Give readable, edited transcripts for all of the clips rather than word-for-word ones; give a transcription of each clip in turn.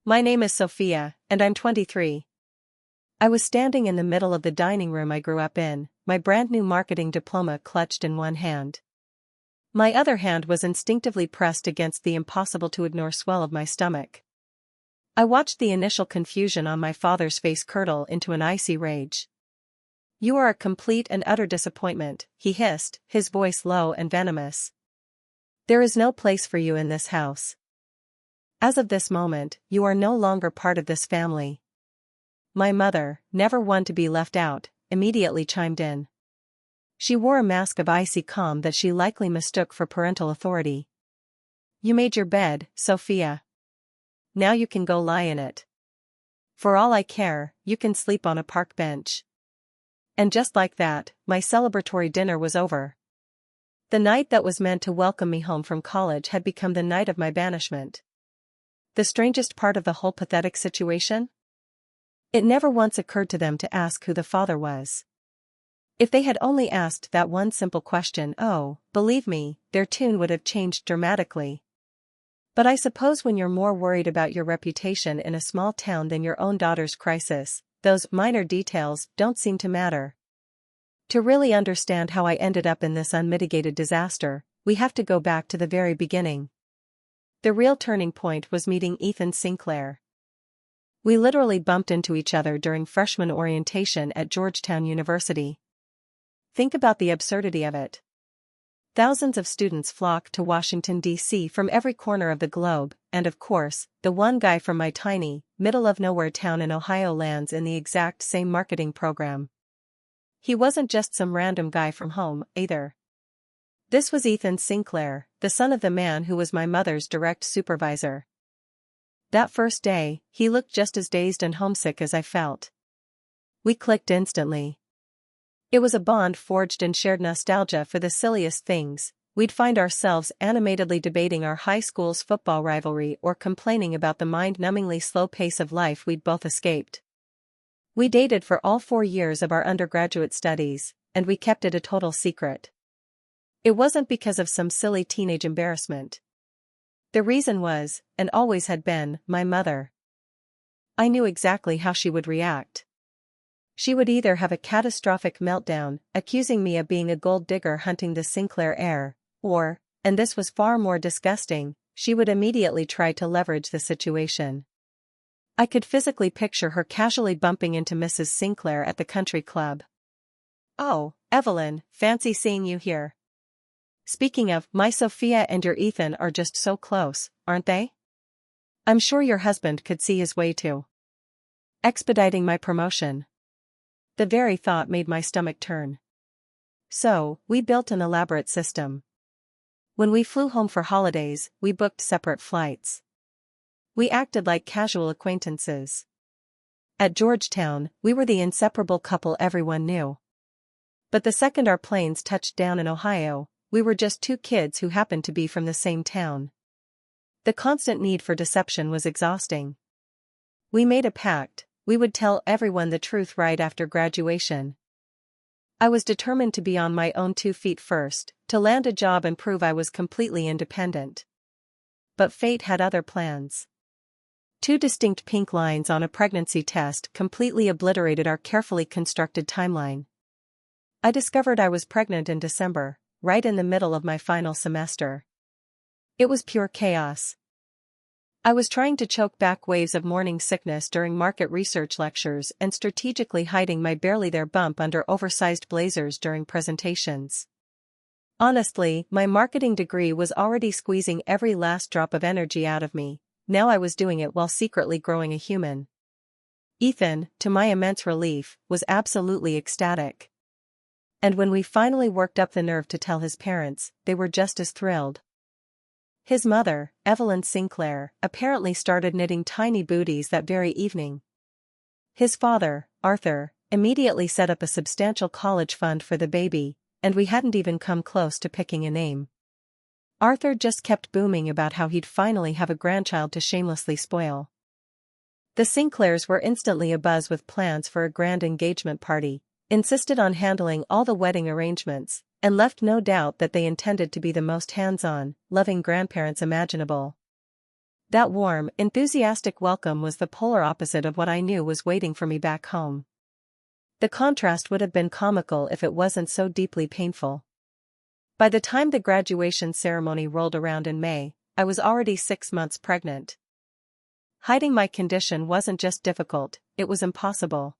My name is Sophia, and I'm 23. I was standing in the middle of the dining room I grew up in, my brand new marketing diploma clutched in one hand. My other hand was instinctively pressed against the impossible-to-ignore swell of my stomach. I watched the initial confusion on my father's face curdle into an icy rage. "You are a complete and utter disappointment," he hissed, his voice low and venomous. "There is no place for you in this house. As of this moment, you are no longer part of this family." My mother, never one to be left out, immediately chimed in. She wore a mask of icy calm that she likely mistook for parental authority. "You made your bed, Sophia. Now you can go lie in it. For all I care, you can sleep on a park bench." And just like that, my celebratory dinner was over. The night that was meant to welcome me home from college had become the night of my banishment. The strangest part of the whole pathetic situation? It never once occurred to them to ask who the father was. If they had only asked that one simple question, believe me, their tune would have changed dramatically. But I suppose when you're more worried about your reputation in a small town than your own daughter's crisis, those minor details don't seem to matter. To really understand how I ended up in this unmitigated disaster, we have to go back to the very beginning. The real turning point was meeting Ethan Sinclair. We literally bumped into each other during freshman orientation at Georgetown University. Think about the absurdity of it. Thousands of students flock to Washington, D.C. from every corner of the globe, and of course, the one guy from my tiny, middle-of-nowhere town in Ohio lands in the exact same marketing program. He wasn't just some random guy from home, either. This was Ethan Sinclair, the son of the man who was my mother's direct supervisor. That first day, he looked just as dazed and homesick as I felt. We clicked instantly. It was a bond forged in shared nostalgia for the silliest things. We'd find ourselves animatedly debating our high school's football rivalry or complaining about the mind-numbingly slow pace of life we'd both escaped. We dated for all 4 years of our undergraduate studies, and we kept it a total secret. It wasn't because of some silly teenage embarrassment. The reason was, and always had been, my mother. I knew exactly how she would react. She would either have a catastrophic meltdown, accusing me of being a gold digger hunting the Sinclair heir, or, and this was far more disgusting, she would immediately try to leverage the situation. I could physically picture her casually bumping into Mrs. Sinclair at the country club. "Oh, Evelyn, fancy seeing you here. Speaking of, my Sophia and your Ethan are just so close, aren't they? I'm sure your husband could see his way to expediting my promotion." The very thought made my stomach turn. So, we built an elaborate system. When we flew home for holidays, we booked separate flights. We acted like casual acquaintances. At Georgetown, we were the inseparable couple everyone knew. But the second our planes touched down in Ohio, we were just two kids who happened to be from the same town. The constant need for deception was exhausting. We made a pact: we would tell everyone the truth right after graduation. I was determined to be on my own 2 feet first, to land a job and prove I was completely independent. But fate had other plans. 2 distinct pink lines on a pregnancy test completely obliterated our carefully constructed timeline. I discovered I was pregnant in December, right in the middle of my final semester. It was pure chaos. I was trying to choke back waves of morning sickness during market research lectures and strategically hiding my barely there bump under oversized blazers during presentations. Honestly, my marketing degree was already squeezing every last drop of energy out of me. Now I was doing it while secretly growing a human. Ethan, to my immense relief, was absolutely ecstatic. And when we finally worked up the nerve to tell his parents, they were just as thrilled. His mother, Evelyn Sinclair, apparently started knitting tiny booties that very evening. His father, Arthur, immediately set up a substantial college fund for the baby, and we hadn't even come close to picking a name. Arthur just kept booming about how he'd finally have a grandchild to shamelessly spoil. The Sinclairs were instantly abuzz with plans for a grand engagement party, insisted on handling all the wedding arrangements, and left no doubt that they intended to be the most hands-on, loving grandparents imaginable. That warm, enthusiastic welcome was the polar opposite of what I knew was waiting for me back home. The contrast would have been comical if it wasn't so deeply painful. By the time the graduation ceremony rolled around in May, I was already 6 months pregnant. Hiding my condition wasn't just difficult, it was impossible.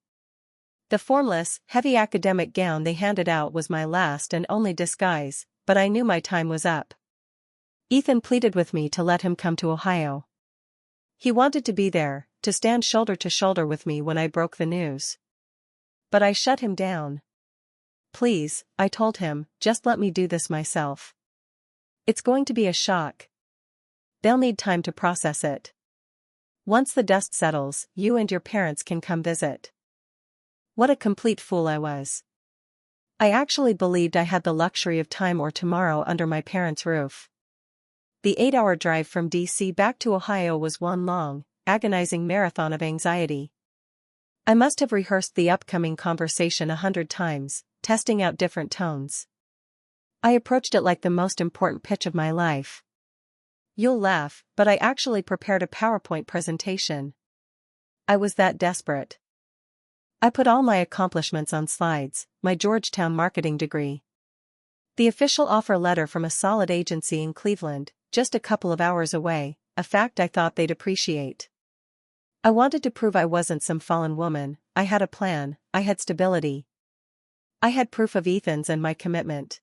The formless, heavy academic gown they handed out was my last and only disguise, but I knew my time was up. Ethan pleaded with me to let him come to Ohio. He wanted to be there, to stand shoulder to shoulder with me when I broke the news. But I shut him down. Please, I told him, just let me do this myself. It's going to be a shock. They'll need time to process it. Once the dust settles, you and your parents can come visit. What a complete fool I was. I actually believed I had the luxury of time or tomorrow under my parents' roof. The 8-hour drive from D.C. back to Ohio was one long, agonizing marathon of anxiety. I must have rehearsed the upcoming conversation 100 times, testing out different tones. I approached it like the most important pitch of my life. You'll laugh, but I actually prepared a PowerPoint presentation. I was that desperate. I put all my accomplishments on slides, my Georgetown marketing degree, the official offer letter from a solid agency in Cleveland, just a couple of hours away, a fact I thought they'd appreciate. I wanted to prove I wasn't some fallen woman. I had a plan, I had stability. I had proof of Ethan's and my commitment.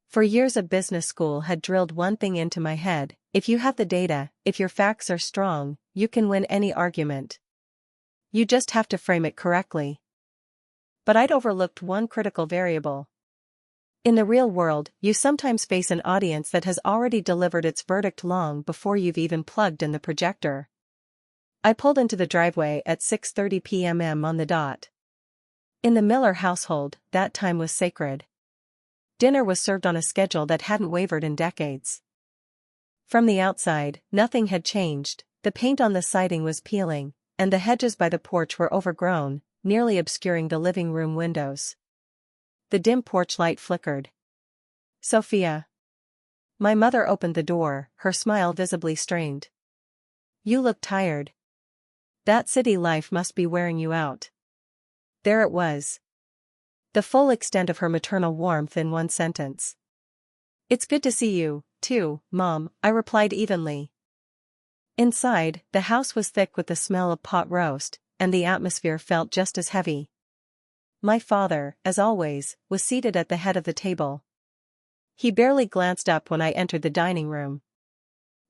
For years of business school had drilled one thing into my head: if you have the data, if your facts are strong, you can win any argument. You just have to frame it correctly. But I'd overlooked one critical variable. In the real world, you sometimes face an audience that has already delivered its verdict long before you've even plugged in the projector. I pulled into the driveway at 6:30 p.m. on the dot. In the Miller household, that time was sacred. Dinner was served on a schedule that hadn't wavered in decades. From the outside, nothing had changed. The paint on the siding was peeling, and the hedges by the porch were overgrown, nearly obscuring the living room windows. The dim porch light flickered. Sophia. My mother opened the door, her smile visibly strained. You look tired. That city life must be wearing you out. There it was. The full extent of her maternal warmth in one sentence. It's good to see you, too, Mom, I replied evenly. Inside, the house was thick with the smell of pot roast, and the atmosphere felt just as heavy. My father, as always, was seated at the head of the table. He barely glanced up when I entered the dining room.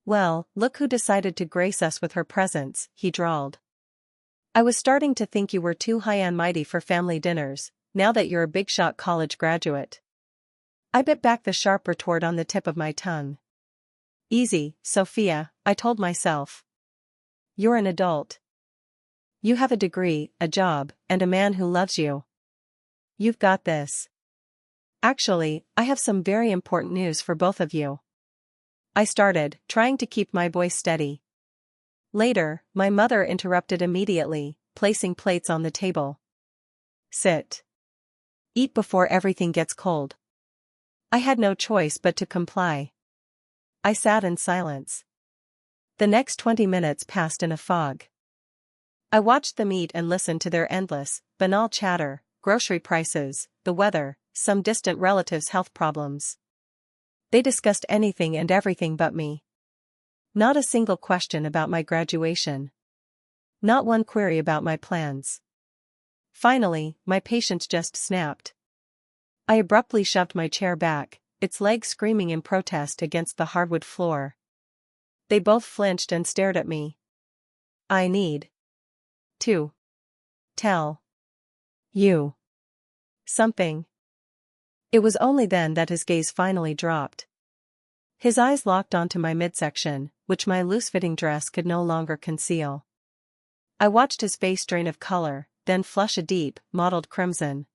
Well, look who decided to grace us with her presence, he drawled. I was starting to think you were too high and mighty for family dinners, now that you're a big-shot college graduate. I bit back the sharp retort on the tip of my tongue. Easy, Sophia, I told myself. You're an adult. You have a degree, a job, and a man who loves you. You've got this. Actually, I have some very important news for both of you. I started, trying to keep my voice steady. Later, my mother interrupted immediately, placing plates on the table. Sit. Eat before everything gets cold. I had no choice but to comply. I sat in silence. The next 20 minutes passed in a fog. I watched them eat and listened to their endless, banal chatter, grocery prices, the weather, some distant relative's health problems. They discussed anything and everything but me. Not a single question about my graduation. Not one query about my plans. Finally, my patience just snapped. I abruptly shoved my chair back, its legs screaming in protest against the hardwood floor. They both flinched and stared at me. I need to tell you something. It was only then that his gaze finally dropped. His eyes locked onto my midsection, which my loose-fitting dress could no longer conceal. I watched his face drain of color, then flush a deep, mottled crimson.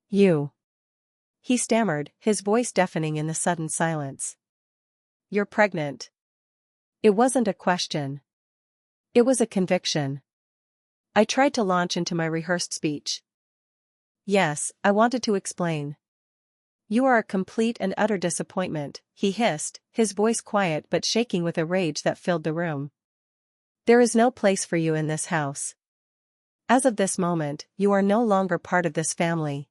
You. He stammered, his voice deafening in the sudden silence. You're pregnant. It wasn't a question. It was a conviction. I tried to launch into my rehearsed speech. Yes, I wanted to explain. You are a complete and utter disappointment, he hissed, his voice quiet but shaking with a rage that filled the room. There is no place for you in this house. As of this moment, you are no longer part of this family.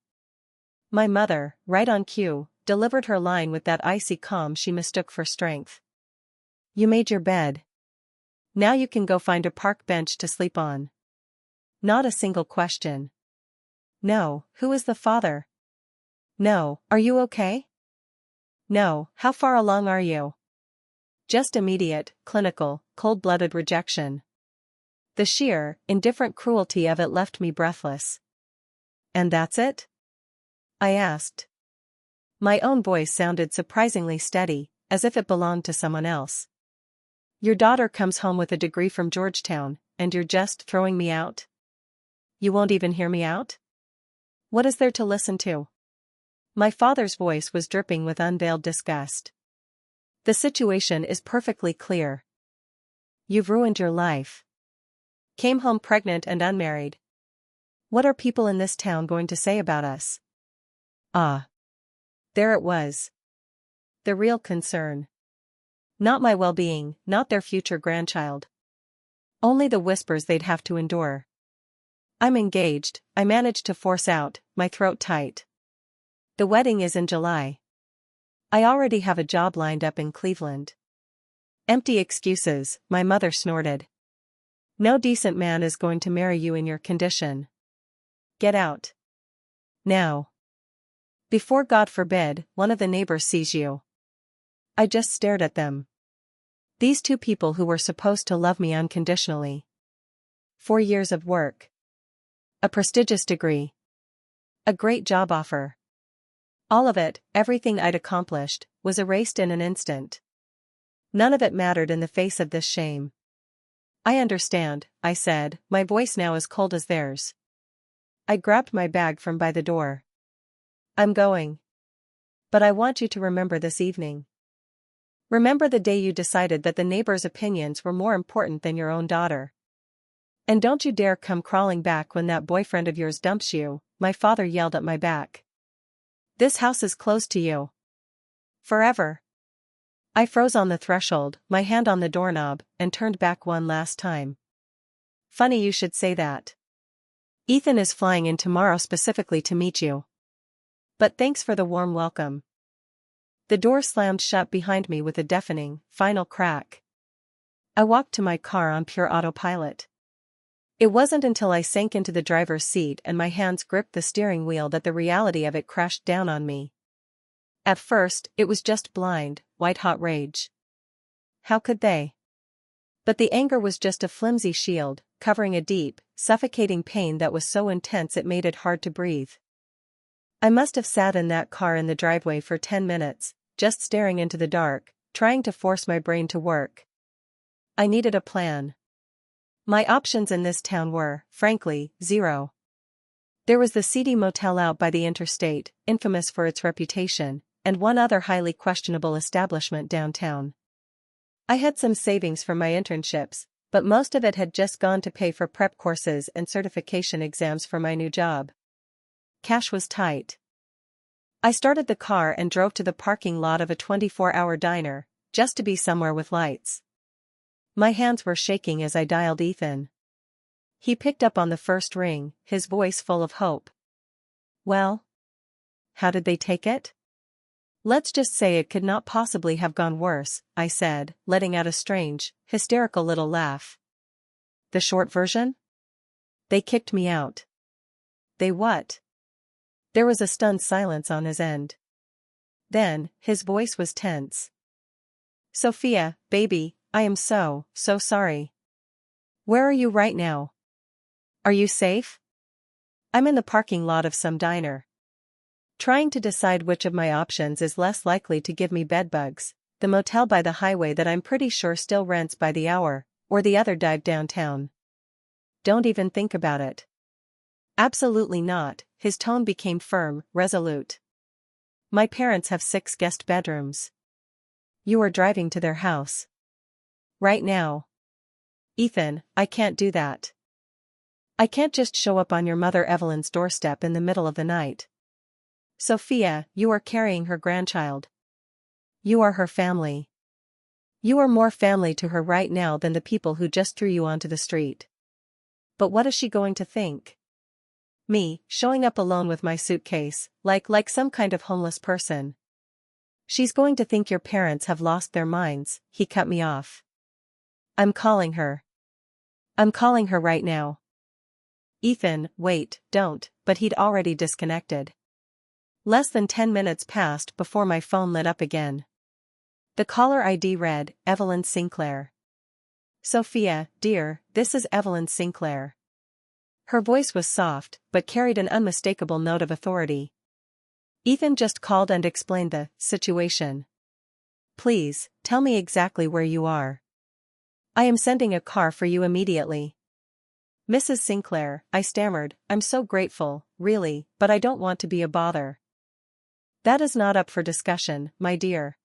My mother, right on cue, delivered her line with that icy calm she mistook for strength. You made your bed. Now you can go find a park bench to sleep on. Not a single question. No, who is the father? No, are you okay? No, how far along are you? Just immediate, clinical, cold-blooded rejection. The sheer, indifferent cruelty of it left me breathless. And that's it? I asked. My own voice sounded surprisingly steady, as if it belonged to someone else. Your daughter comes home with a degree from Georgetown, and you're just throwing me out? You won't even hear me out? What is there to listen to? My father's voice was dripping with unveiled disgust. The situation is perfectly clear. You've ruined your life. Came home pregnant and unmarried. What are people in this town going to say about us? Ah. There it was. The real concern. Not my well-being, not their future grandchild. Only the whispers they'd have to endure. I'm engaged, I managed to force out, my throat tight. The wedding is in July. I already have a job lined up in Cleveland. Empty excuses, my mother snorted. No decent man is going to marry you in your condition. Get out. Now. Before God forbid, one of the neighbors sees you. I just stared at them. These two people who were supposed to love me unconditionally. 4 years of work. A prestigious degree. A great job offer. All of it, everything I'd accomplished, was erased in an instant. None of it mattered in the face of this shame. I understand, I said, my voice now as cold as theirs. I grabbed my bag from by the door. I'm going. But I want you to remember this evening. Remember the day you decided that the neighbors' opinions were more important than your own daughter. And don't you dare come crawling back when that boyfriend of yours dumps you, my father yelled at my back. This house is closed to you. Forever. I froze on the threshold, my hand on the doorknob, and turned back one last time. Funny you should say that. Ethan is flying in tomorrow specifically to meet you. But thanks for the warm welcome. The door slammed shut behind me with a deafening, final crack. I walked to my car on pure autopilot. It wasn't until I sank into the driver's seat and my hands gripped the steering wheel that the reality of it crashed down on me. At first, it was just blind, white-hot rage. How could they? But the anger was just a flimsy shield, covering a deep, suffocating pain that was so intense it made it hard to breathe. I must have sat in that car in the driveway for 10 minutes, just staring into the dark, trying to force my brain to work. I needed a plan. My options in this town were, frankly, zero. There was the seedy motel out by the interstate, infamous for its reputation, and one other highly questionable establishment downtown. I had some savings from my internships, but most of it had just gone to pay for prep courses and certification exams for my new job. Cash was tight. I started the car and drove to the parking lot of a 24-hour diner, just to be somewhere with lights. My hands were shaking as I dialed Ethan. He picked up on the first ring, his voice full of hope. Well? How did they take it? Let's just say it could not possibly have gone worse, I said, letting out a strange, hysterical little laugh. The short version? They kicked me out. They what? There was a stunned silence on his end. Then, his voice was tense. Sophia, baby, I am so sorry. Where are you right now? Are you safe? I'm in the parking lot of some diner. Trying to decide which of my options is less likely to give me bedbugs, the motel by the highway that I'm pretty sure still rents by the hour, or the other dive downtown. Don't even think about it. Absolutely not, his tone became firm, resolute. My parents have 6 guest bedrooms. You are driving to their house. Right now. Ethan, I can't do that. I can't just show up on your mother Evelyn's doorstep in the middle of the night. Sophia, you are carrying her grandchild. You are her family. You are more family to her right now than the people who just threw you onto the street. But what is she going to think? Me, showing up alone with my suitcase, like some kind of homeless person. She's going to think your parents have lost their minds. He cut me off. I'm calling her. I'm calling her right now. Ethan, wait, don't, but he'd already disconnected. Less than 10 minutes passed before my phone lit up again. The caller ID read, Evelyn Sinclair. Sophia, dear, this is Evelyn Sinclair. Her voice was soft, but carried an unmistakable note of authority. Ethan just called and explained the situation. Please, tell me exactly where you are. I am sending a car for you immediately. Mrs. Sinclair, I stammered, I'm so grateful, really, but I don't want to be a bother. That is not up for discussion, my dear.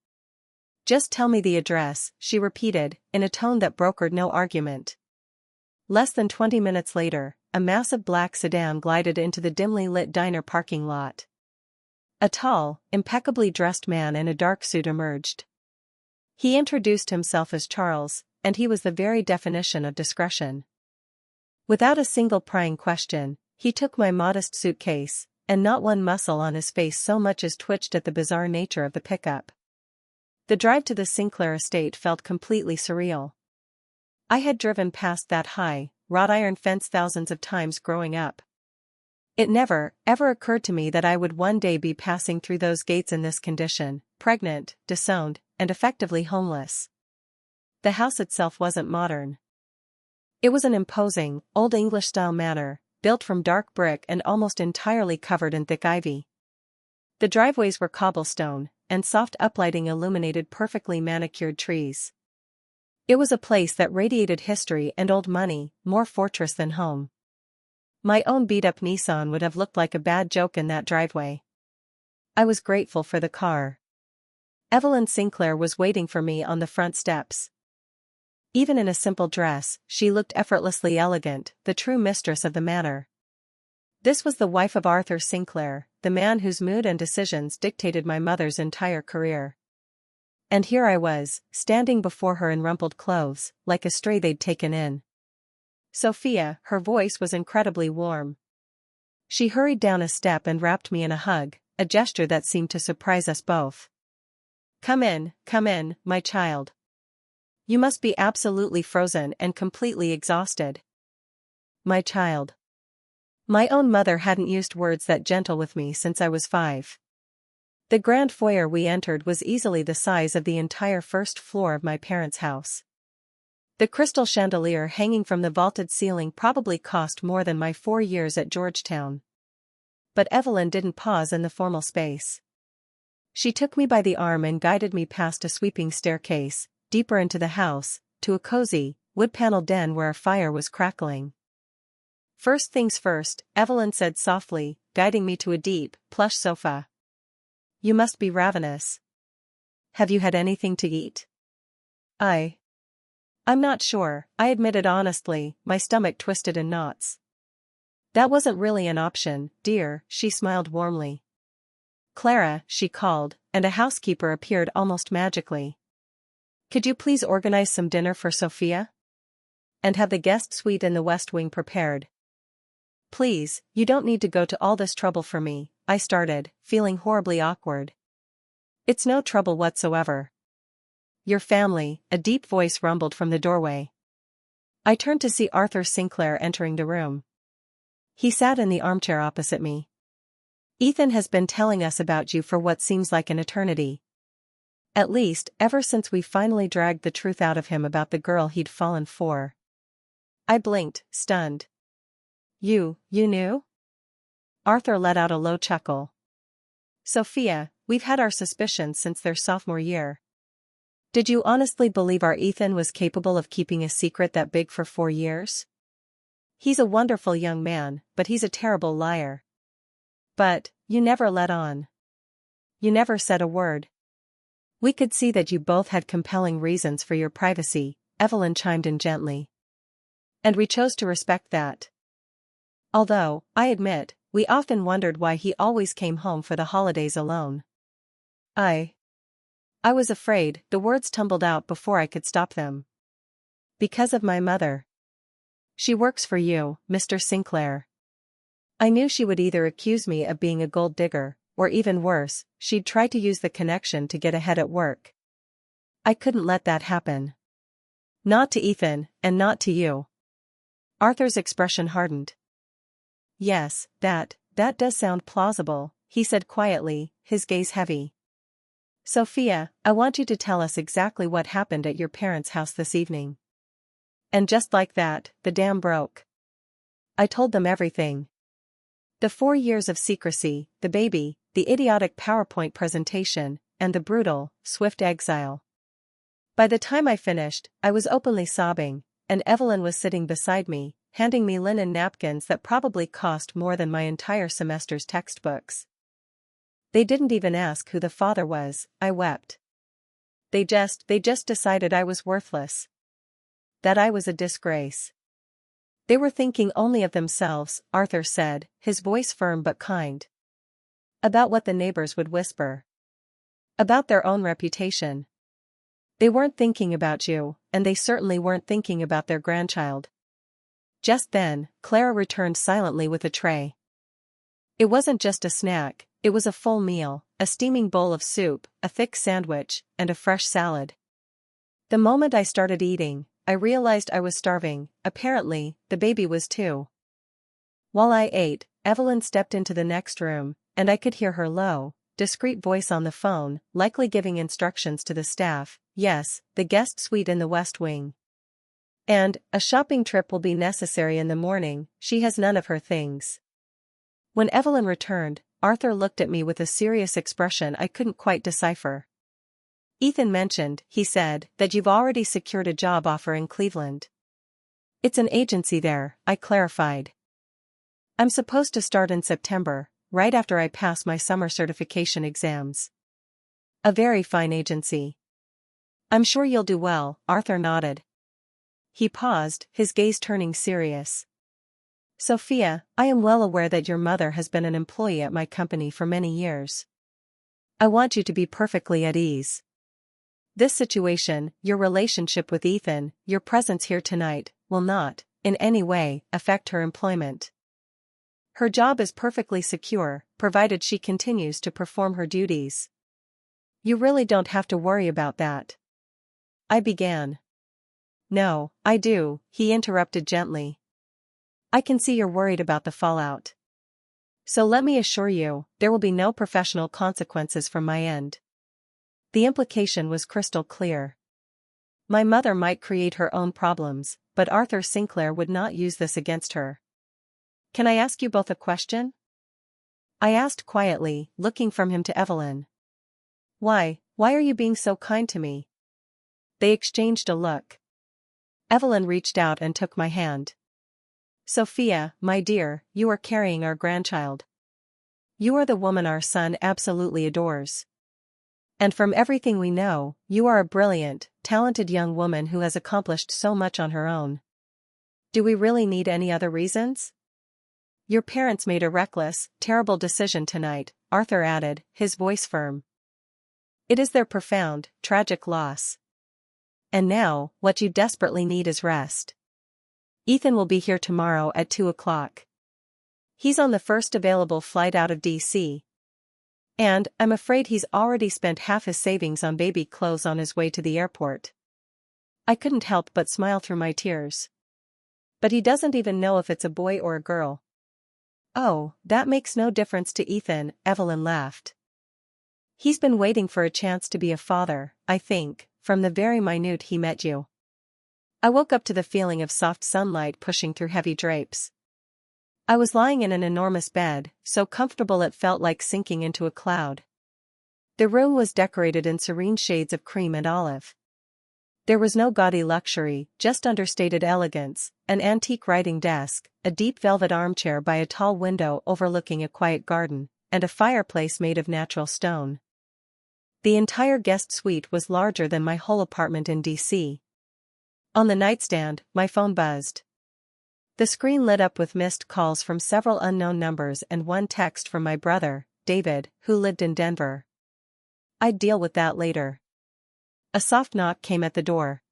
Just tell me the address, she repeated, in a tone that brokered no argument. Less than 20 minutes later, a massive black sedan glided into the dimly lit diner parking lot. A tall, impeccably dressed man in a dark suit emerged. He introduced himself as Charles, and he was the very definition of discretion. Without a single prying question, he took my modest suitcase, and not one muscle on his face so much as twitched at the bizarre nature of the pickup. The drive to the Sinclair estate felt completely surreal. I had driven past that high, wrought iron fence thousands of times growing up. It never, ever occurred to me that I would one day be passing through those gates in this condition, pregnant, disowned, and effectively homeless. The house itself wasn't modern. It was an imposing, Old English-style manor, built from dark brick and almost entirely covered in thick ivy. The driveways were cobblestone, and soft uplighting illuminated perfectly manicured trees. It was a place that radiated history and old money, more fortress than home. My own beat-up Nissan would have looked like a bad joke in that driveway. I was grateful for the car. Evelyn Sinclair was waiting for me on the front steps. Even in a simple dress, she looked effortlessly elegant, the true mistress of the manor. This was the wife of Arthur Sinclair, the man whose mood and decisions dictated my mother's entire career. And here I was, standing before her in rumpled clothes, like a stray they'd taken in. Sophia, her voice was incredibly warm. She hurried down a step and wrapped me in a hug, a gesture that seemed to surprise us both. Come in, my child. You must be absolutely frozen and completely exhausted. My child. My own mother hadn't used words that gentle with me since I was 5. The grand foyer we entered was easily the size of the entire first floor of my parents' house. The crystal chandelier hanging from the vaulted ceiling probably cost more than my 4 years at Georgetown. But Evelyn didn't pause in the formal space. She took me by the arm and guided me past a sweeping staircase, deeper into the house, to a cozy, wood-paneled den where a fire was crackling. First things first, Evelyn said softly, guiding me to a deep, plush sofa. You must be ravenous. Have you had anything to eat? I'm not sure, I admitted honestly, my stomach twisted in knots. That wasn't really an option, dear, she smiled warmly. Clara, she called, and a housekeeper appeared almost magically. Could you please organize some dinner for Sophia? And have the guest suite in the West Wing prepared. Please, you don't need to go to all this trouble for me, I started, feeling horribly awkward. It's no trouble whatsoever. Your family, a deep voice rumbled from the doorway. I turned to see Arthur Sinclair entering the room. He sat in the armchair opposite me. Ethan has been telling us about you for what seems like an eternity. At least, ever since we finally dragged the truth out of him about the girl he'd fallen for. I blinked, stunned. You knew? Arthur let out a low chuckle. Sophia, we've had our suspicions since their sophomore year. Did you honestly believe our Ethan was capable of keeping a secret that big for 4 years? He's a wonderful young man, but he's a terrible liar. But, you never let on. You never said a word. We could see that you both had compelling reasons for your privacy, Evelyn chimed in gently. And we chose to respect that. Although, I admit, We often wondered why he always came home for the holidays alone. I was afraid, the words tumbled out before I could stop them. Because of my mother. She works for you, Mr. Sinclair. I knew she would either accuse me of being a gold digger, or even worse, she'd try to use the connection to get ahead at work. I couldn't let that happen. Not to Ethan, and not to you. Arthur's expression hardened. Yes, that does sound plausible, he said quietly, his gaze heavy. Sophia, I want you to tell us exactly what happened at your parents' house this evening. And just like that, the dam broke. I told them everything. The 4 years of secrecy, the baby, the idiotic PowerPoint presentation, and the brutal, swift exile. By the time I finished, I was openly sobbing, and Evelyn was sitting beside me, handing me linen napkins that probably cost more than my entire semester's textbooks. They didn't even ask who the father was, I wept. They just decided I was worthless. That I was a disgrace. They were thinking only of themselves, Arthur said, his voice firm but kind. About what the neighbors would whisper. About their own reputation. They weren't thinking about you, and they certainly weren't thinking about their grandchild. Just then, Clara returned silently with a tray. It wasn't just a snack, it was a full meal, a steaming bowl of soup, a thick sandwich, and a fresh salad. The moment I started eating, I realized I was starving. Apparently, the baby was too. While I ate, Evelyn stepped into the next room, and I could hear her low, discreet voice on the phone, likely giving instructions to the staff. Yes, the guest suite in the West Wing. And, a shopping trip will be necessary in the morning, she has none of her things. When Evelyn returned, Arthur looked at me with a serious expression I couldn't quite decipher. Ethan mentioned, he said, that you've already secured a job offer in Cleveland. It's an agency there, I clarified. I'm supposed to start in September, right after I pass my summer certification exams. A very fine agency. I'm sure you'll do well, Arthur nodded. He paused, his gaze turning serious. Sophia, I am well aware that your mother has been an employee at my company for many years. I want you to be perfectly at ease. This situation, your relationship with Ethan, your presence here tonight, will not, in any way, affect her employment. Her job is perfectly secure, provided she continues to perform her duties. You really don't have to worry about that. I began. No, I do, he interrupted gently. I can see you're worried about the fallout. So let me assure you, there will be no professional consequences from my end. The implication was crystal clear. My mother might create her own problems, but Arthur Sinclair would not use this against her. Can I ask you both a question? I asked quietly, looking from him to Evelyn. Why are you being so kind to me? They exchanged a look. Evelyn reached out and took my hand. Sophia, my dear, you are carrying our grandchild. You are the woman our son absolutely adores. And from everything we know, you are a brilliant, talented young woman who has accomplished so much on her own. Do we really need any other reasons? Your parents made a reckless, terrible decision tonight, Arthur added, his voice firm. It is their profound, tragic loss. And now, what you desperately need is rest. Ethan will be here tomorrow at 2 o'clock. He's on the first available flight out of D.C. And, I'm afraid he's already spent half his savings on baby clothes on his way to the airport. I couldn't help but smile through my tears. But he doesn't even know if it's a boy or a girl. Oh, that makes no difference to Ethan, Evelyn laughed. He's been waiting for a chance to be a father, I think, from the very minute he met you. I woke up to the feeling of soft sunlight pushing through heavy drapes. I was lying in an enormous bed, so comfortable it felt like sinking into a cloud. The room was decorated in serene shades of cream and olive. There was no gaudy luxury, just understated elegance, an antique writing desk, a deep velvet armchair by a tall window overlooking a quiet garden, and a fireplace made of natural stone. The entire guest suite was larger than my whole apartment in D.C. On the nightstand, my phone buzzed. The screen lit up with missed calls from several unknown numbers and one text from my brother, David, who lived in Denver. "I'd deal with that later." A soft knock came at the door.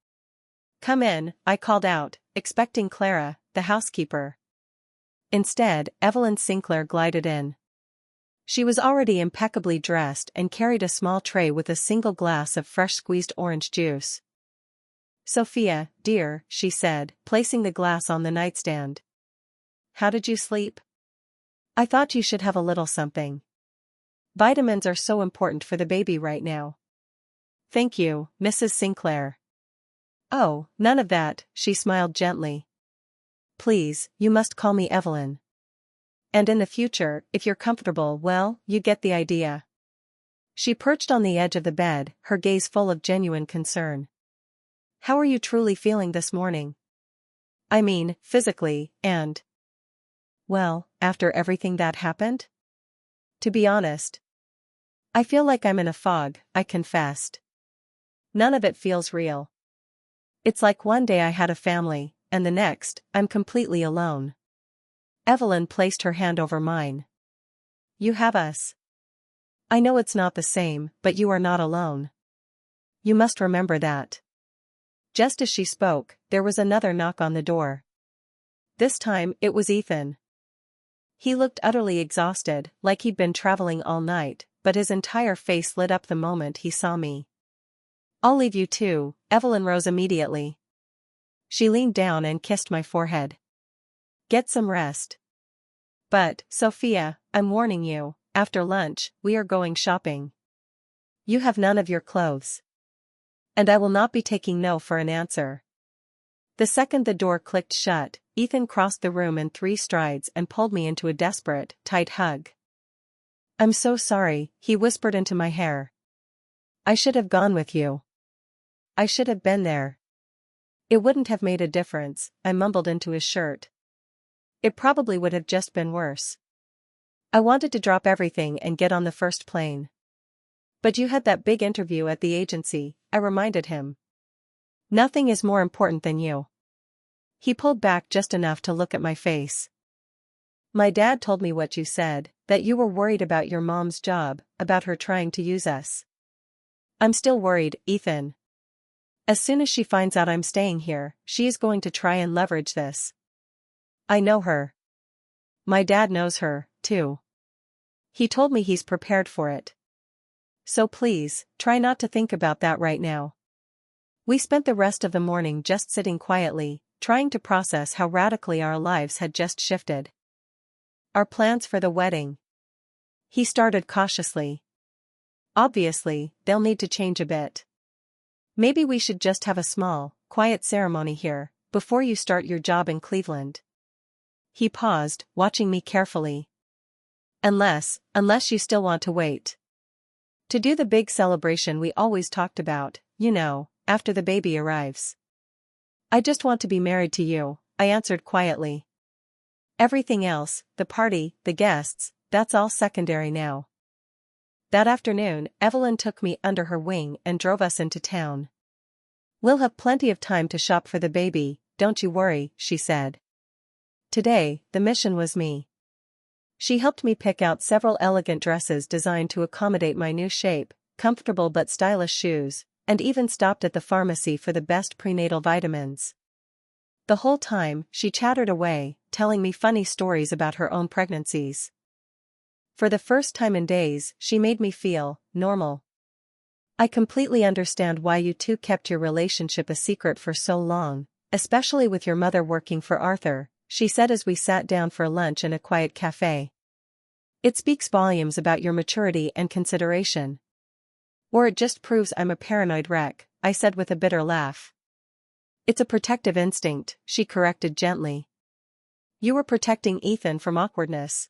"Come in," I called out, expecting Clara, the housekeeper. Instead, Evelyn Sinclair glided in. She was already impeccably dressed and carried a small tray with a single glass of fresh squeezed orange juice. "Sophia, dear," she said, placing the glass on the nightstand. "How did you sleep? I thought you should have a little something. Vitamins are so important for the baby right now." "Thank you, Mrs. Sinclair." "Oh, none of that," she smiled gently. "Please, you must call me Evelyn. And in the future, if you're comfortable, well, you get the idea." She perched on the edge of the bed, her gaze full of genuine concern. "How are you truly feeling this morning? I mean, physically, and—" "Well, after everything that happened? To be honest, I feel like I'm in a fog," I confessed. "None of it feels real. It's like one day I had a family, and the next, I'm completely alone." Evelyn placed her hand over mine. "You have us. I know it's not the same, but you are not alone. You must remember that." Just as she spoke, there was another knock on the door. This time, it was Ethan. He looked utterly exhausted, like he'd been traveling all night, but his entire face lit up the moment he saw me. "I'll leave you too." Evelyn rose immediately. She leaned down and kissed my forehead. "Get some rest. But, Sophia, I'm warning you, after lunch, we are going shopping. You have none of your clothes. And I will not be taking no for an answer." The second the door clicked shut, Ethan crossed the room in 3 strides and pulled me into a desperate, tight hug. "I'm so sorry," he whispered into my hair. "I should have gone with you. I should have been there." "It wouldn't have made a difference," I mumbled into his shirt. "It probably would have just been worse. I wanted to drop everything and get on the first plane." "But you had that big interview at the agency," I reminded him. "Nothing is more important than you." He pulled back just enough to look at my face. "My dad told me what you said, that you were worried about your mom's job, about her trying to use us." "I'm still worried, Ethan. As soon as she finds out I'm staying here, she is going to try and leverage this. I know her. My dad knows her, too. He told me he's prepared for it. So please, try not to think about that right now." We spent the rest of the morning just sitting quietly, trying to process how radically our lives had just shifted. "Our plans for the wedding," he started cautiously. "Obviously, they'll need to change a bit. Maybe we should just have a small, quiet ceremony here, before you start your job in Cleveland." He paused, watching me carefully. Unless you still want to wait. To do the big celebration we always talked about, you know, after the baby arrives." "I just want to be married to you," I answered quietly. "Everything else, the party, the guests, that's all secondary now." That afternoon, Evelyn took me under her wing and drove us into town. "We'll have plenty of time to shop for the baby, don't you worry," she said. Today, the mission was me. She helped me pick out several elegant dresses designed to accommodate my new shape, comfortable but stylish shoes, and even stopped at the pharmacy for the best prenatal vitamins. The whole time, she chattered away, telling me funny stories about her own pregnancies. For the first time in days, she made me feel normal. "I completely understand why you two kept your relationship a secret for so long, especially with your mother working for Arthur," she said as we sat down for lunch in a quiet cafe. "It speaks volumes about your maturity and consideration." "Or it just proves I'm a paranoid wreck," I said with a bitter laugh. "It's a protective instinct," she corrected gently. "You were protecting Ethan from awkwardness.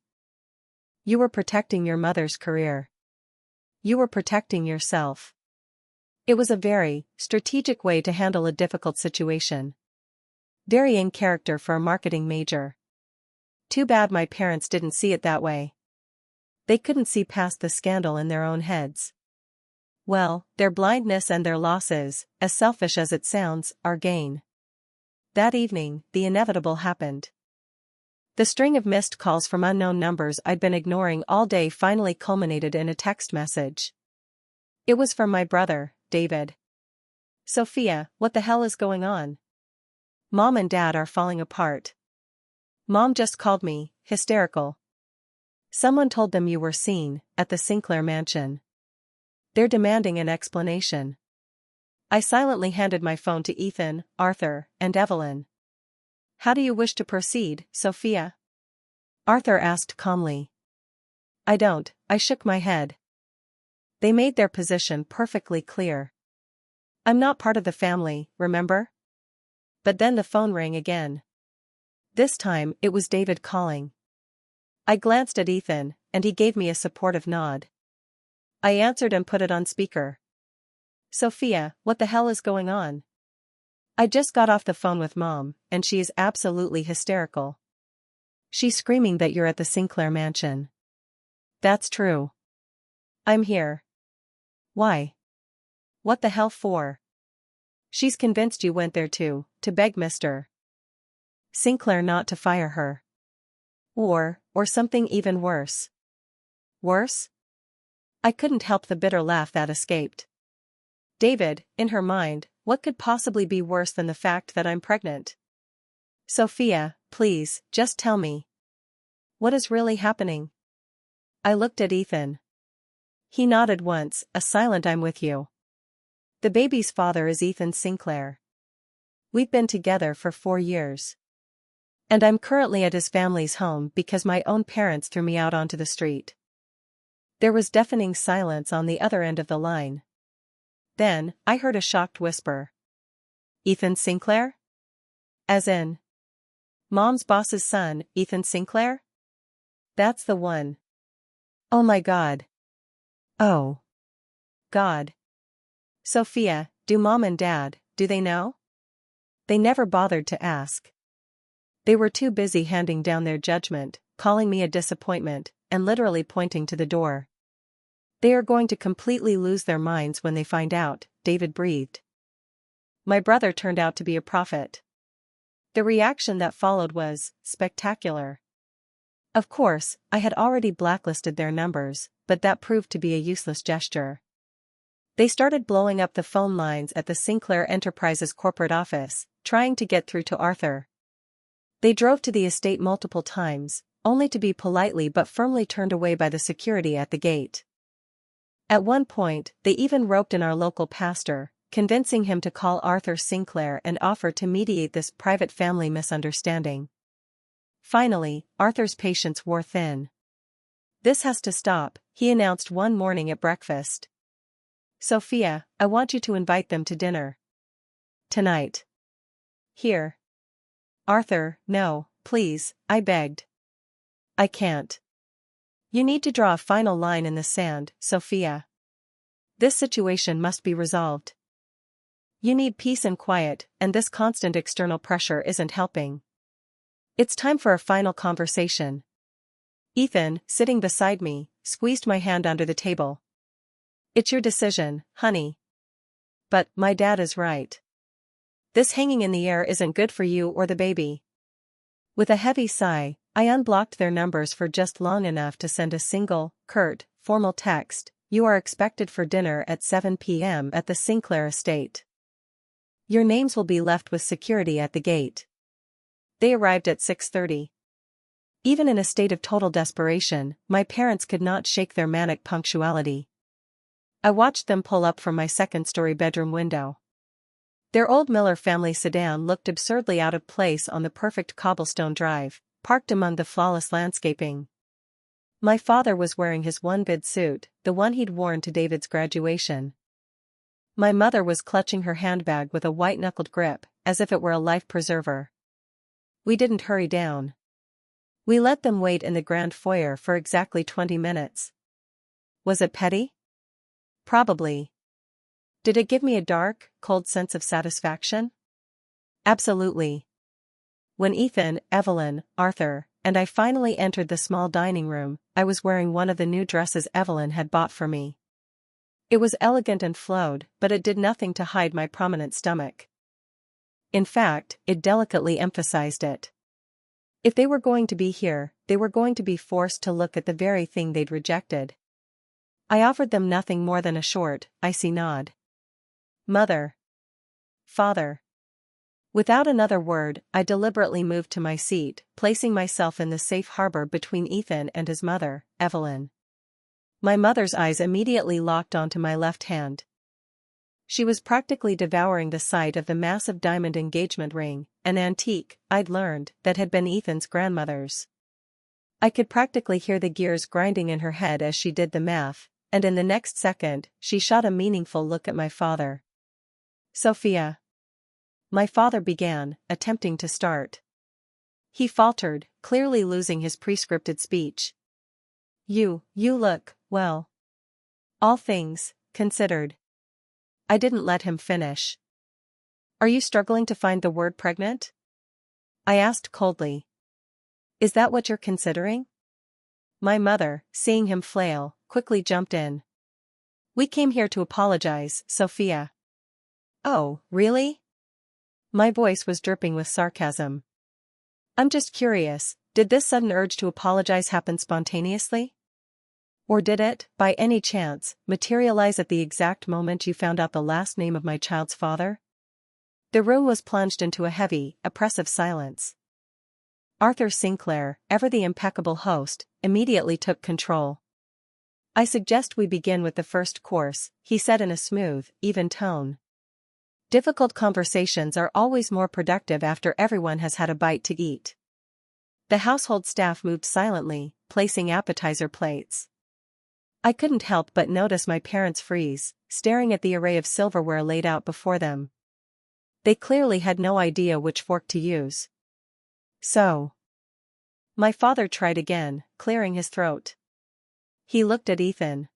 You were protecting your mother's career. You were protecting yourself." It was a very strategic way to handle a difficult situation. Very in character for a marketing major. Too bad my parents didn't see it that way. They couldn't see past the scandal in their own heads. Well, their blindness and their losses, as selfish as it sounds, are gain. That evening, the inevitable happened. The string of missed calls from unknown numbers I'd been ignoring all day finally culminated in a text message. It was from my brother, David. Sophia, what the hell is going on? Mom and Dad are falling apart. Mom just called me, hysterical. Someone told them you were seen at the Sinclair mansion. They're demanding an explanation. I silently handed my phone to Ethan, Arthur, and Evelyn. How do you wish to proceed, Sophia? Arthur asked calmly. I don't, I shook my head. They made their position perfectly clear. I'm not part of the family, remember? But then the phone rang again. This time, it was David calling. I glanced at Ethan, and he gave me a supportive nod. I answered and put it on speaker. Sophia, what the hell is going on? I just got off the phone with Mom, and she is absolutely hysterical. She's screaming that you're at the Sinclair mansion. That's true. I'm here. Why? What the hell for? She's convinced you went there to beg Mr. Sinclair not to fire her. Or something even worse. Worse? I couldn't help the bitter laugh that escaped. David, in her mind, what could possibly be worse than the fact that I'm pregnant? Sophia, please, just tell me. What is really happening? I looked at Ethan. He nodded once, a silent I'm with you. The baby's father is Ethan Sinclair. We've been together for 4 years. And I'm currently at his family's home because my own parents threw me out onto the street. There was deafening silence on the other end of the line. Then, I heard a shocked whisper. Ethan Sinclair? As in, Mom's boss's son, Ethan Sinclair? That's the one. Oh my God. Oh. God. Sophia, do Mom and Dad, do they know? They never bothered to ask. They were too busy handing down their judgment, calling me a disappointment, and literally pointing to the door. They are going to completely lose their minds when they find out, David breathed. My brother turned out to be a prophet. The reaction that followed was spectacular. Of course, I had already blacklisted their numbers, but that proved to be a useless gesture. They started blowing up the phone lines at the Sinclair Enterprises corporate office, trying to get through to Arthur. They drove to the estate multiple times, only to be politely but firmly turned away by the security at the gate. At one point, they even roped in our local pastor, convincing him to call Arthur Sinclair and offer to mediate this private family misunderstanding. Finally, Arthur's patience wore thin. This has to stop, he announced one morning at breakfast. Sophia, I want you to invite them to dinner. Tonight. Here. Arthur, no, please, I begged. I can't. You need to draw a final line in the sand, Sophia. This situation must be resolved. You need peace and quiet, and this constant external pressure isn't helping. It's time for a final conversation. Ethan, sitting beside me, squeezed my hand under the table. It's your decision, honey. But, my dad is right. This hanging in the air isn't good for you or the baby. With a heavy sigh, I unblocked their numbers for just long enough to send a single, curt, formal text. You are expected for dinner at 7 p.m. at the Sinclair estate. Your names will be left with security at the gate. They arrived at 6:30. Even in a state of total desperation, my parents could not shake their manic punctuality. I watched them pull up from my second-story bedroom window. Their old Miller family sedan looked absurdly out of place on the perfect cobblestone drive, parked among the flawless landscaping. My father was wearing his one-bid suit, the one he'd worn to David's graduation. My mother was clutching her handbag with a white-knuckled grip, as if it were a life preserver. We didn't hurry down. We let them wait in the grand foyer for exactly 20 minutes. Was it petty? Probably. Did it give me a dark, cold sense of satisfaction? Absolutely. When Ethan, Evelyn, Arthur, and I finally entered the small dining room, I was wearing one of the new dresses Evelyn had bought for me. It was elegant and flowed, but it did nothing to hide my prominent stomach. In fact, it delicately emphasized it. If they were going to be here, they were going to be forced to look at the very thing they'd rejected. I offered them nothing more than a short, icy nod. Mother. Father. Without another word, I deliberately moved to my seat, placing myself in the safe harbor between Ethan and his mother, Evelyn. My mother's eyes immediately locked onto my left hand. She was practically devouring the sight of the massive diamond engagement ring, an antique, I'd learned, that had been Ethan's grandmother's. I could practically hear the gears grinding in her head as she did the math, and in the next second, she shot a meaningful look at my father. Sophia. My father began, attempting to start. He faltered, clearly losing his pre-scripted speech. You look, well. All things considered. I didn't let him finish. Are you struggling to find the word pregnant? I asked coldly. Is that what you're considering? My mother, seeing him flail, quickly jumped in. We came here to apologize, Sophia. Oh, really? My voice was dripping with sarcasm. I'm just curious, did this sudden urge to apologize happen spontaneously? Or did it, by any chance, materialize at the exact moment you found out the last name of my child's father? The room was plunged into a heavy, oppressive silence. Arthur Sinclair, ever the impeccable host, immediately took control. I suggest we begin with the first course, he said in a smooth, even tone. Difficult conversations are always more productive after everyone has had a bite to eat. The household staff moved silently, placing appetizer plates. I couldn't help but notice my parents freeze, staring at the array of silverware laid out before them. They clearly had no idea which fork to use. So. My father tried again, clearing his throat. He looked at Ethan.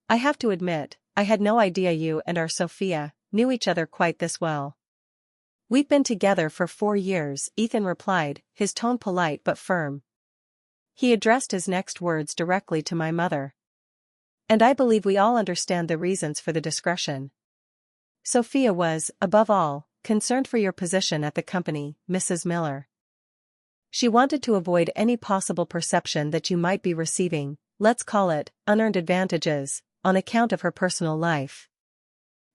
I have to admit, I had no idea you and our Sophia knew each other quite this well. We've been together for 4 years, Ethan replied, his tone polite but firm. He addressed his next words directly to my mother. And I believe we all understand the reasons for the discretion. Sophia was, above all, concerned for your position at the company, Mrs. Miller. She wanted to avoid any possible perception that you might be receiving, let's call it, unearned advantages, on account of her personal life.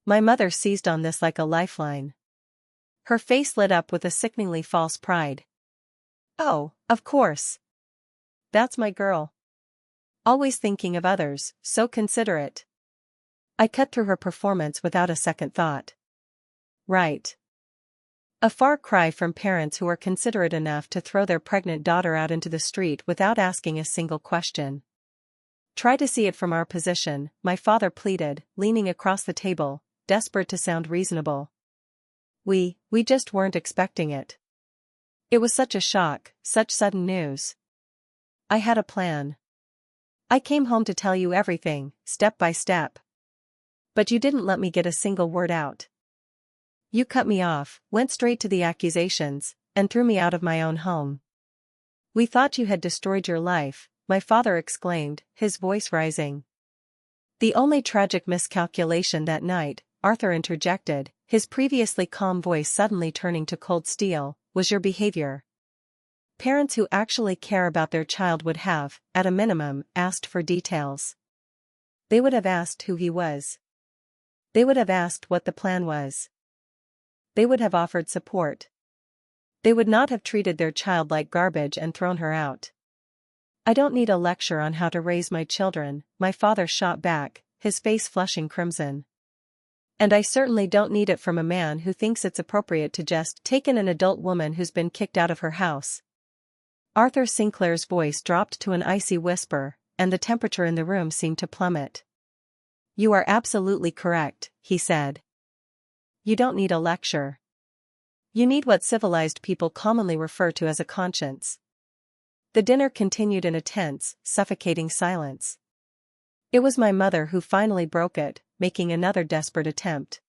My mother seized on this like a lifeline. Her face lit up with a sickeningly false pride. Oh, of course. That's my girl. Always thinking of others, so considerate. I cut through her performance without a second thought. Right. A far cry from parents who are considerate enough to throw their pregnant daughter out into the street without asking a single question. Try to see it from our position, my father pleaded, leaning across the table, desperate to sound reasonable. We just weren't expecting it. It was such a shock, such sudden news. I had a plan. I came home to tell you everything, step by step. But you didn't let me get a single word out. You cut me off, went straight to the accusations, and threw me out of my own home. We thought you had destroyed your life, my father exclaimed, his voice rising. The only tragic miscalculation that night, Arthur interjected, his previously calm voice suddenly turning to cold steel, was your behavior. Parents who actually care about their child would have, at a minimum, asked for details. They would have asked who he was. They would have asked what the plan was. They would have offered support. They would not have treated their child like garbage and thrown her out. I don't need a lecture on how to raise my children, my father shot back, his face flushing crimson. And I certainly don't need it from a man who thinks it's appropriate to just take in an adult woman who's been kicked out of her house. Arthur Sinclair's voice dropped to an icy whisper, and the temperature in the room seemed to plummet. You are absolutely correct, he said. You don't need a lecture. You need what civilized people commonly refer to as a conscience. The dinner continued in a tense, suffocating silence. It was my mother who finally broke it, making another desperate attempt.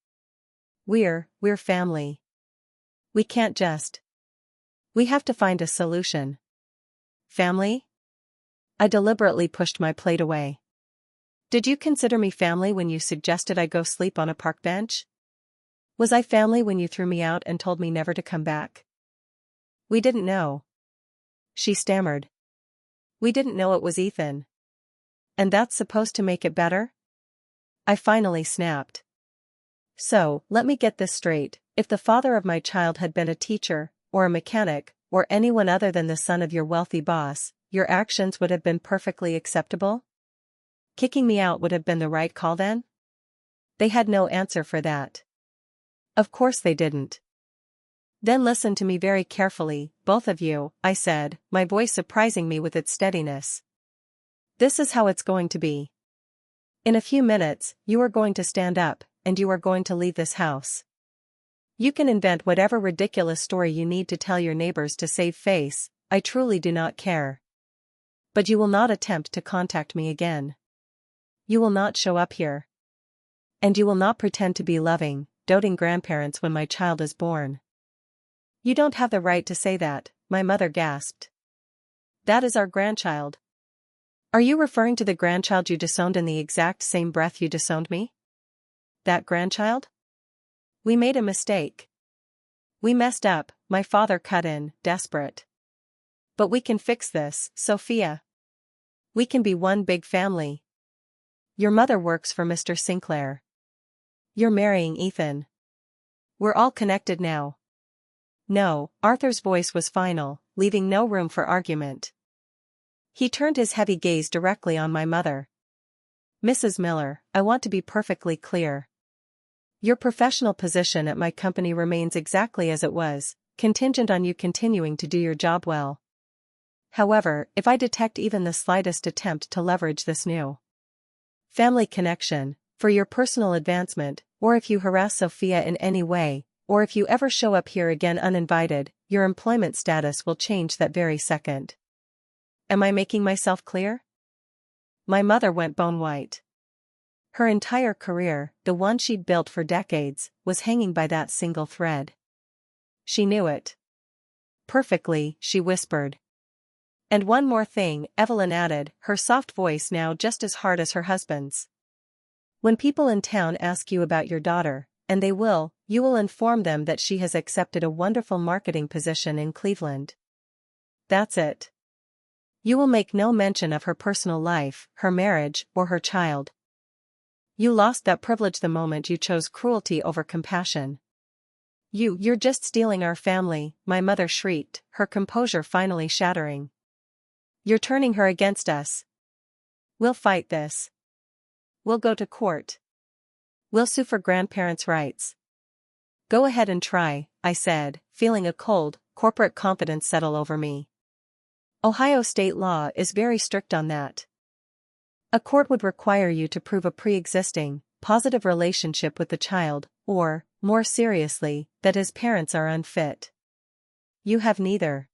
We're family. We can't just. We have to find a solution. Family? I deliberately pushed my plate away. Did you consider me family when you suggested I go sleep on a park bench? Was I family when you threw me out and told me never to come back? We didn't know. she stammered. We didn't know it was Ethan. And that's supposed to make it better? I finally snapped. So, let me get this straight, if the father of my child had been a teacher, or a mechanic, or anyone other than the son of your wealthy boss, your actions would have been perfectly acceptable? Kicking me out would have been the right call then? They had no answer for that. Of course they didn't. Then listen to me very carefully, both of you, I said, my voice surprising me with its steadiness. This is how it's going to be. In a few minutes, you are going to stand up, and you are going to leave this house. You can invent whatever ridiculous story you need to tell your neighbors to save face, I truly do not care. But you will not attempt to contact me again. You will not show up here. And you will not pretend to be loving, doting grandparents when my child is born. You don't have the right to say that, my mother gasped. That is our grandchild. Are you referring to the grandchild you disowned in the exact same breath you disowned me? That grandchild? We made a mistake. We messed up, my father cut in, desperate. But we can fix this, Sophia. We can be one big family. Your mother works for Mr. Sinclair. You're marrying Ethan. We're all connected now. No, Arthur's voice was final, leaving no room for argument. He turned his heavy gaze directly on my mother. Mrs. Miller, I want to be perfectly clear. Your professional position at my company remains exactly as it was, contingent on you continuing to do your job well. However, if I detect even the slightest attempt to leverage this new family connection, for your personal advancement, or if you harass Sophia in any way, or if you ever show up here again uninvited, your employment status will change that very second. Am I making myself clear? My mother went bone white. Her entire career, the one she'd built for decades, was hanging by that single thread. She knew it. Perfectly, she whispered. And one more thing, Evelyn added, her soft voice now just as hard as her husband's. When people in town ask you about your daughter, and they will, you will inform them that she has accepted a wonderful marketing position in Cleveland. That's it. You will make no mention of her personal life, her marriage, or her child. You lost that privilege the moment you chose cruelty over compassion. You're just stealing our family, my mother shrieked, her composure finally shattering. You're turning her against us. We'll fight this. We'll go to court. We'll sue for grandparents' rights. Go ahead and try, I said, feeling a cold, corporate confidence settle over me. Ohio state law is very strict on that. A court would require you to prove a pre-existing, positive relationship with the child, or, more seriously, that his parents are unfit. You have neither.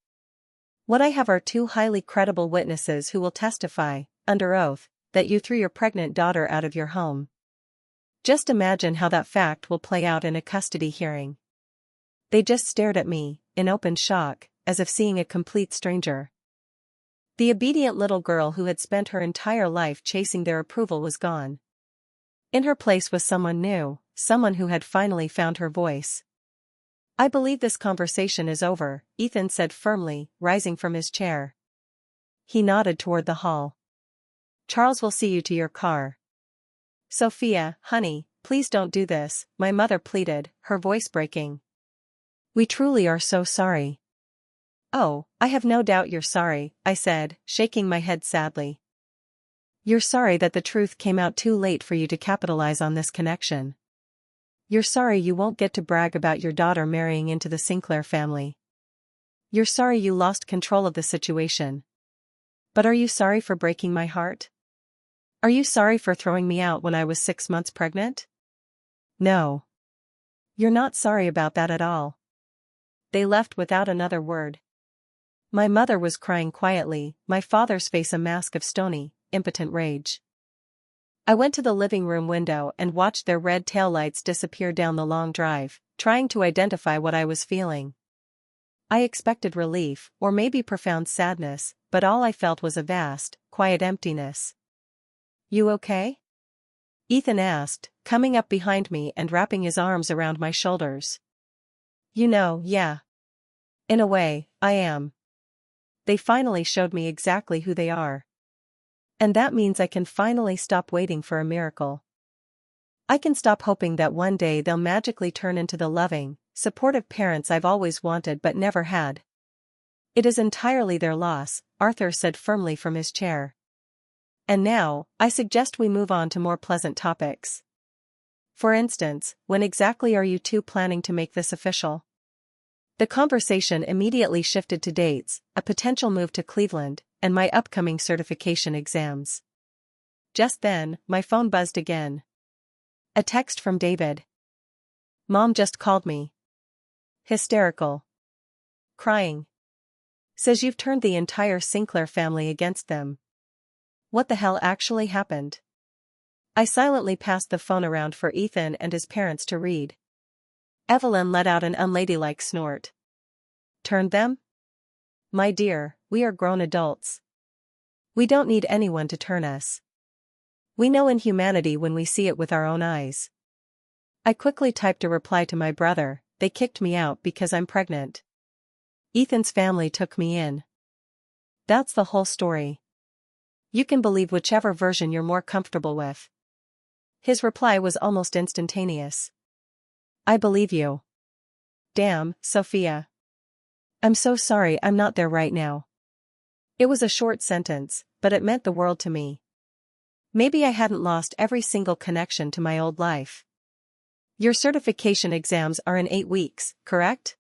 What I have are two highly credible witnesses who will testify, under oath, that you threw your pregnant daughter out of your home. Just imagine how that fact will play out in a custody hearing. They just stared at me, in open shock, as if seeing a complete stranger. The obedient little girl who had spent her entire life chasing their approval was gone. In her place was someone new, someone who had finally found her voice. I believe this conversation is over, Ethan said firmly, rising from his chair. He nodded toward the hall. Charles will see you to your car. Sophia, honey, please don't do this, my mother pleaded, her voice breaking. We truly are so sorry. Oh, I have no doubt you're sorry, I said, shaking my head sadly. You're sorry that the truth came out too late for you to capitalize on this connection. You're sorry you won't get to brag about your daughter marrying into the Sinclair family. You're sorry you lost control of the situation. But are you sorry for breaking my heart? Are you sorry for throwing me out when I was 6 months pregnant? No. You're not sorry about that at all. They left without another word. My mother was crying quietly, my father's face a mask of stony, impotent rage. I went to the living room window and watched their red taillights disappear down the long drive, trying to identify what I was feeling. I expected relief, or maybe profound sadness, but all I felt was a vast, quiet emptiness. You okay? Ethan asked, coming up behind me and wrapping his arms around my shoulders. Yeah. In a way, I am. They finally showed me exactly who they are. And that means I can finally stop waiting for a miracle. I can stop hoping that one day they'll magically turn into the loving, supportive parents I've always wanted but never had. It is entirely their loss, Arthur said firmly from his chair. And now, I suggest we move on to more pleasant topics. For instance, when exactly are you two planning to make this official? The conversation immediately shifted to dates, a potential move to Cleveland, and my upcoming certification exams. Just then, my phone buzzed again. A text from David. Mom just called me. Hysterical. Crying. Says you've turned the entire Sinclair family against them. What the hell actually happened? I silently passed the phone around for Ethan and his parents to read. Evelyn let out an unladylike snort. Turned them? My dear, we are grown adults. We don't need anyone to turn us. We know inhumanity when we see it with our own eyes. I quickly typed a reply to my brother, they kicked me out because I'm pregnant. Ethan's family took me in. That's the whole story. You can believe whichever version you're more comfortable with. His reply was almost instantaneous. I believe you. Damn, Sophia. I'm so sorry I'm not there right now. It was a short sentence, but it meant the world to me. Maybe I hadn't lost every single connection to my old life. Your certification exams are in 8 weeks, correct?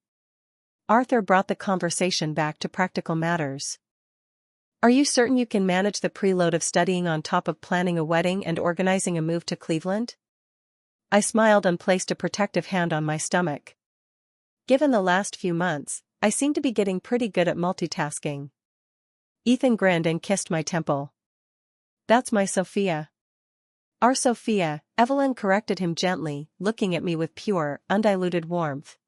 Arthur brought the conversation back to practical matters. Are you certain you can manage the preload of studying on top of planning a wedding and organizing a move to Cleveland? I smiled and placed a protective hand on my stomach. Given the last few months, I seem to be getting pretty good at multitasking. Ethan grinned and kissed my temple. That's my Sophia. Our Sophia, Evelyn corrected him gently, looking at me with pure, undiluted warmth.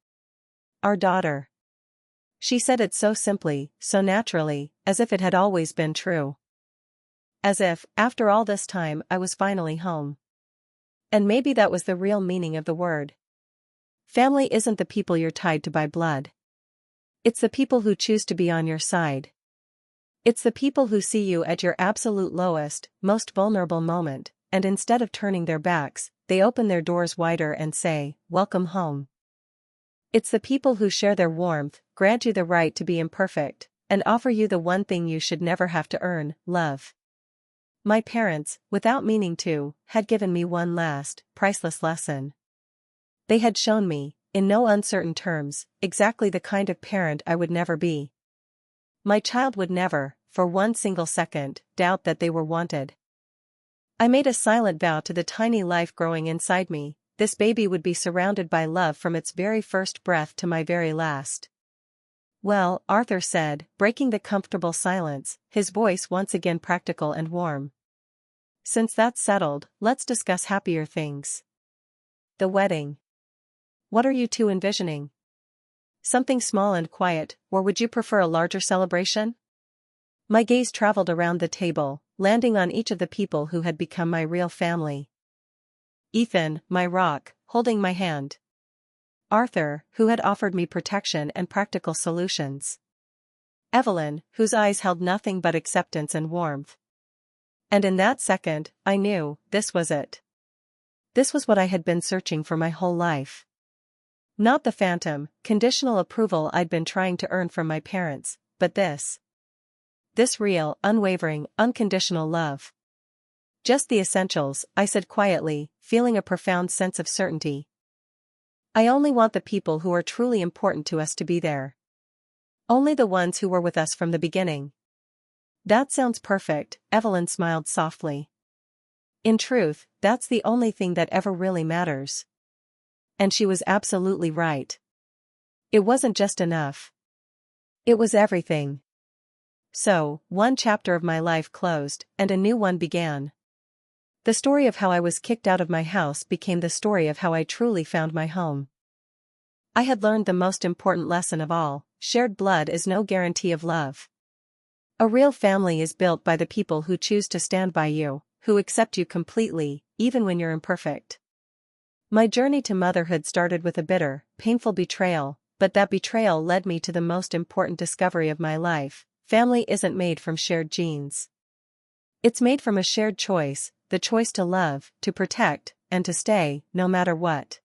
Our daughter. She said it so simply, so naturally, as if it had always been true. As if, after all this time, I was finally home. And maybe that was the real meaning of the word. Family isn't the people you're tied to by blood. It's the people who choose to be on your side. It's the people who see you at your absolute lowest, most vulnerable moment, and instead of turning their backs, they open their doors wider and say, "Welcome home." It's the people who share their warmth, grant you the right to be imperfect, and offer you the one thing you should never have to earn, love. My parents, without meaning to, had given me one last, priceless lesson. They had shown me, in no uncertain terms, exactly the kind of parent I would never be. My child would never, for one single second, doubt that they were wanted. I made a silent vow to the tiny life growing inside me. This baby would be surrounded by love from its very first breath to my very last. Well, Arthur said, breaking the comfortable silence, his voice once again practical and warm. Since that's settled, let's discuss happier things. The wedding. What are you two envisioning? Something small and quiet, or would you prefer a larger celebration? My gaze traveled around the table, landing on each of the people who had become my real family. Ethan, my rock, holding my hand. Arthur, who had offered me protection and practical solutions. Evelyn, whose eyes held nothing but acceptance and warmth. And in that second, I knew, this was it. This was what I had been searching for my whole life. Not the phantom, conditional approval I'd been trying to earn from my parents, but this. This real, unwavering, unconditional love. Just the essentials, I said quietly, feeling a profound sense of certainty. I only want the people who are truly important to us to be there. Only the ones who were with us from the beginning. That sounds perfect, Evelyn smiled softly. In truth, that's the only thing that ever really matters. And she was absolutely right. It wasn't just enough. It was everything. So, one chapter of my life closed, and a new one began. The story of how I was kicked out of my house became the story of how I truly found my home. I had learned the most important lesson of all: shared blood is no guarantee of love. A real family is built by the people who choose to stand by you, who accept you completely, even when you're imperfect. My journey to motherhood started with a bitter, painful betrayal, but that betrayal led me to the most important discovery of my life: family isn't made from shared genes. It's made from a shared choice, the choice to love, to protect, and to stay, no matter what.